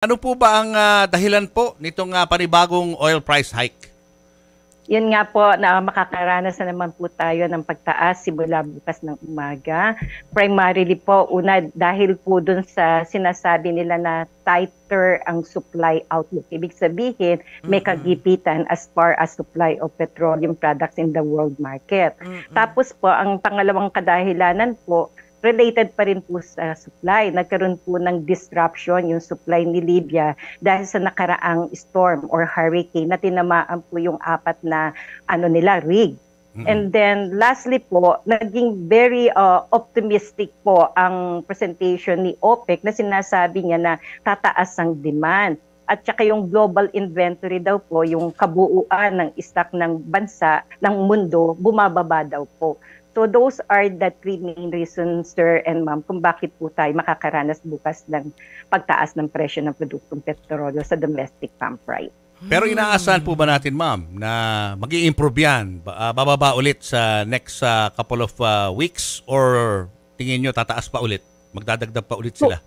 Ano po ba ang dahilan po nitong panibagong oil price hike? Yun nga po na makakaranas na naman po tayo ng pagtaas simula bukas ng umaga. Primarily po, una dahil po dun sa sinasabi nila na tighter ang supply outlook. Ibig sabihin, may kagipitan as far as supply of petroleum products in the world market. Tapos po, ang pangalawang kadahilanan po, related pa rin po sa supply. Nagkaroon po ng disruption yung supply ni Libya dahil sa nakaraang storm or hurricane na tinamaan po yung apat na rig. And then lastly po, naging very optimistic po ang presentation ni OPEC na sinasabi niya na tataas ang demand. At saka yung global inventory daw po, yung kabuuan ng stock ng bansa, ng mundo, bumababa daw po. So those are the three main reasons, sir and ma'am, kung bakit po tayo makakaranas bukas ng pagtaas ng presyo ng produktong petrolyo sa domestic pump price. Pero inaasahan po ba natin, ma'am, na mag-i-improve yan? Bababa ulit sa next couple of weeks or tingin nyo tataas pa ulit? Magdadagdag pa ulit sila?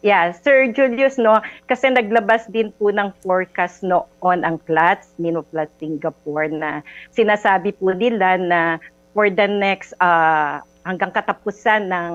Yeah, Sir Julius, no, kasi naglabas din po ng forecast noon ang Platts, Minoplat Singapore, na sinasabi po nila na for the next hanggang katapusan ng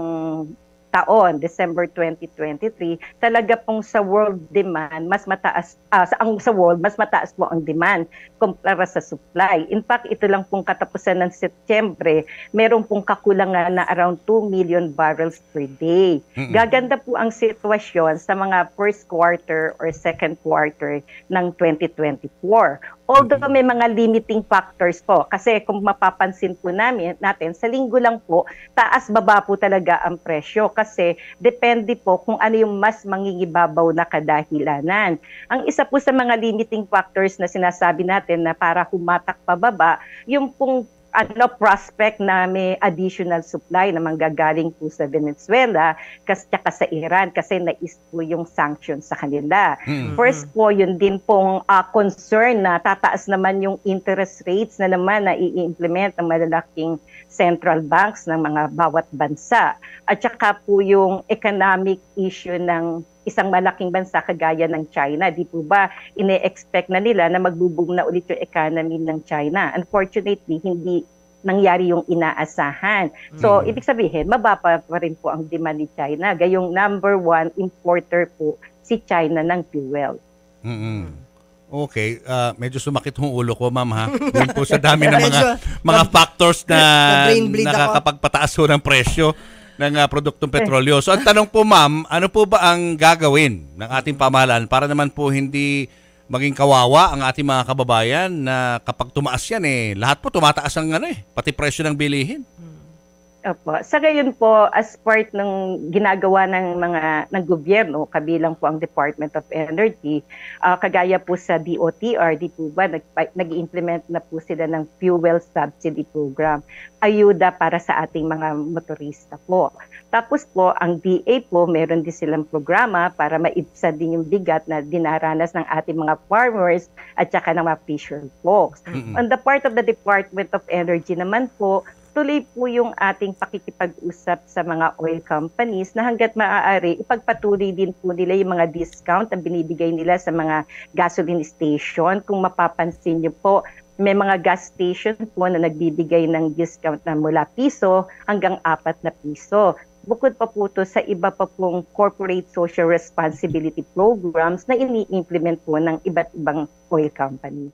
taon, December 2023, talaga pong sa world demand, mas mataas, sa world, mas mataas po ang demand kumpara sa supply. In fact, ito lang pong katapusan ng Setyembre, meron pong kakulangan na around 2 million barrels per day. Gaganda po ang sitwasyon sa mga first quarter or second quarter ng 2024. Although may mga limiting factors po, kasi kung mapapansin po natin, sa linggo lang po, taas-baba po talaga ang presyo kasi depende po kung ano yung mas mangingibabaw na kadahilanan. Ang isa po sa mga limiting factors na sinasabi natin na para humatak pababa, yung pong prospect na may additional supply na manggagaling po sa Venezuela kasi sa Iran kasi nais po yung sanctions sa kanila. First po, yun din pong concern na tataas naman yung interest rates na naman na i-implement ng malalaking central banks ng mga bawat bansa. At saka po yung economic issue ng isang malaking bansa kagaya ng China. Di po ba ine-expect na nila na magbo-boom na ulit yung economy ng China? Unfortunately, hindi nangyari yung inaasahan. So, ibig sabihin, mababa pa rin po ang demand ni China. Gayong number one importer po si China ng fuel. Okay, medyo sumakit yung ulo ko, ma'am, ha? Doon po sa dami ng mga factors na nakakapagpataas ho ng presyo ng produktong petrolyo. So, ang tanong po, ma'am, ano po ba ang gagawin ng ating pamahalaan para naman po hindi maging kawawa ang ating mga kababayan na kapag tumaas yan, lahat po tumataas ang pati presyo ng bilihin? Opo. Sa gayon po, as part ng ginagawa ng gobyerno, kabilang po ang Department of Energy, kagaya po sa DOTR, di po ba, nag-implement na po sila ng fuel subsidy program, ayuda para sa ating mga motorista po. Tapos po, ang DA po, meron din silang programa para maibsan din yung bigat na dinaranas ng ating mga farmers at saka ng mga fisher folks. On the part of the Department of Energy naman po, tuloy po yung ating pakikipag-usap sa mga oil companies na hanggat maaari, ipagpatuloy din po nila yung mga discount na binibigay nila sa mga gasoline station. Kung mapapansin nyo po, may mga gas station po na nagbibigay ng discount na mula piso hanggang 4 na piso. Bukod pa po ito sa iba pa pong corporate social responsibility programs na ini-implement po ng iba't ibang oil company.